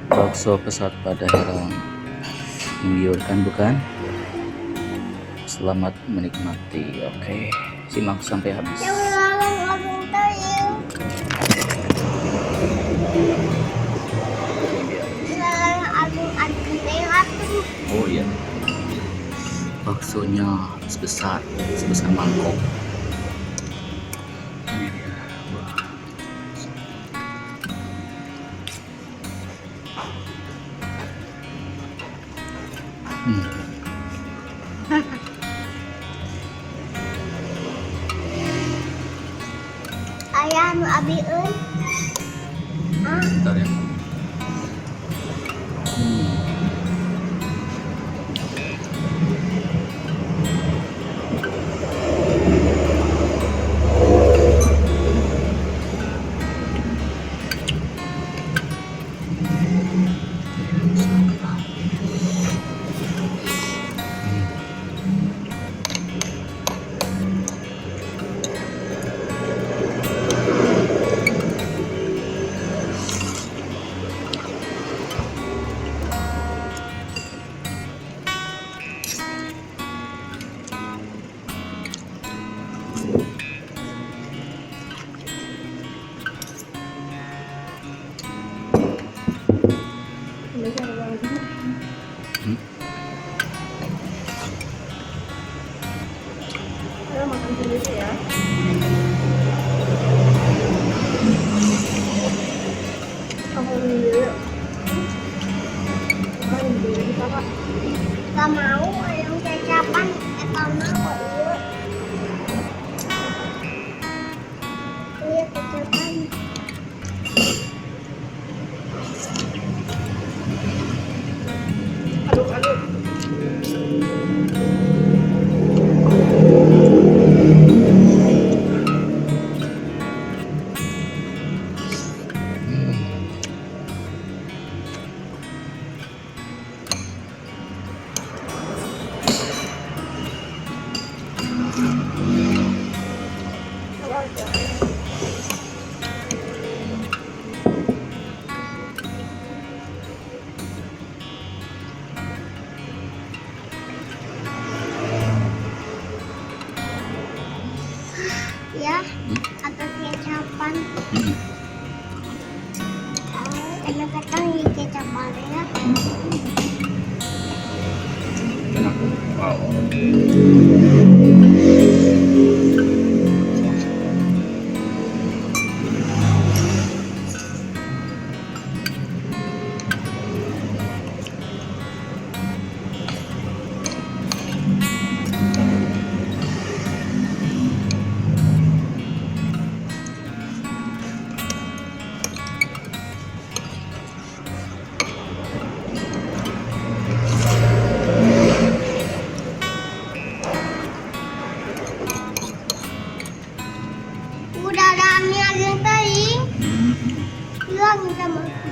Bakso pesawat pada herang, menggiurkan bukan? Selamat menikmati. Oke, simak sampai habis. Oh iya, baksonya sebesar mangkok. Ini dia. Wah. Ayah nu abiun. Bentar ya. Makan sendiri ya. Alhamdulillah. Gak mau ayam kecapan atau mau iya kecapan. Aduk-aduk. Ya, atas kecapan. Kadang-kadang di kecapan ya. Enak. Wow. Udah ada mie yang tadi. Hilang sama aku.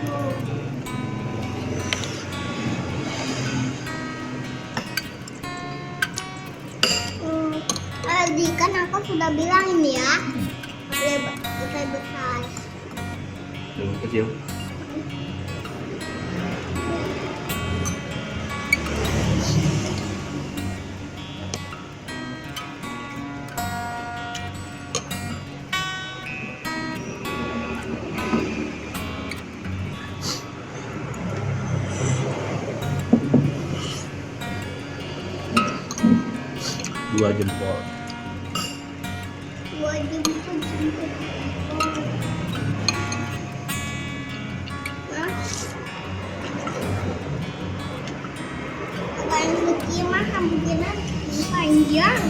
Tadi kan aku sudah bilang ini ya. Besar. Lebih kecil. Dua jempol. Kain suci mah kemungkinan panjang.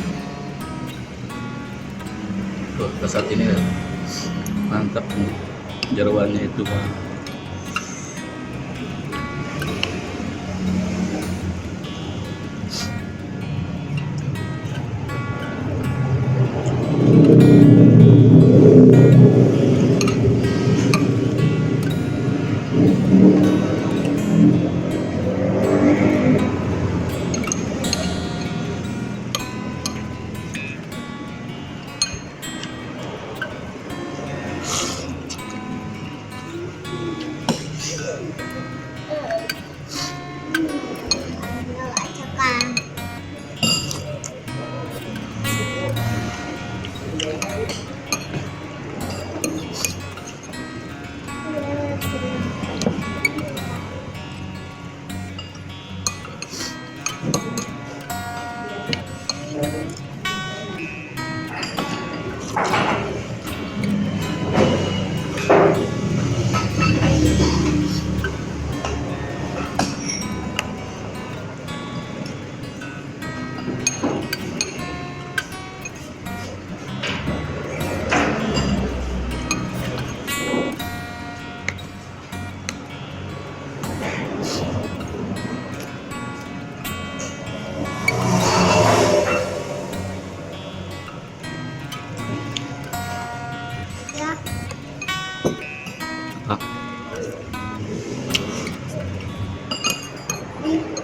Tuh, pesawat ini mantap nih. Jeroannya itu Pak. Ya, Ah, ini.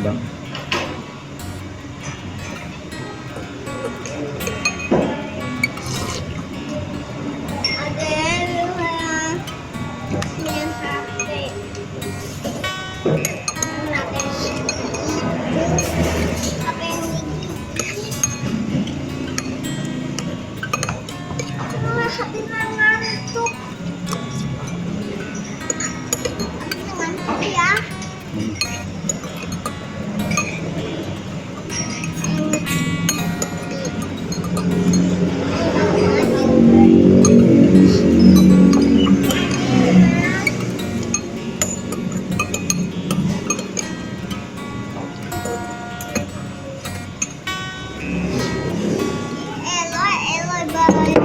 Bang. Ada yang main HP. HP yang HP ngantuk. Ngantuk ya. Eloy, Eloy, Eloy.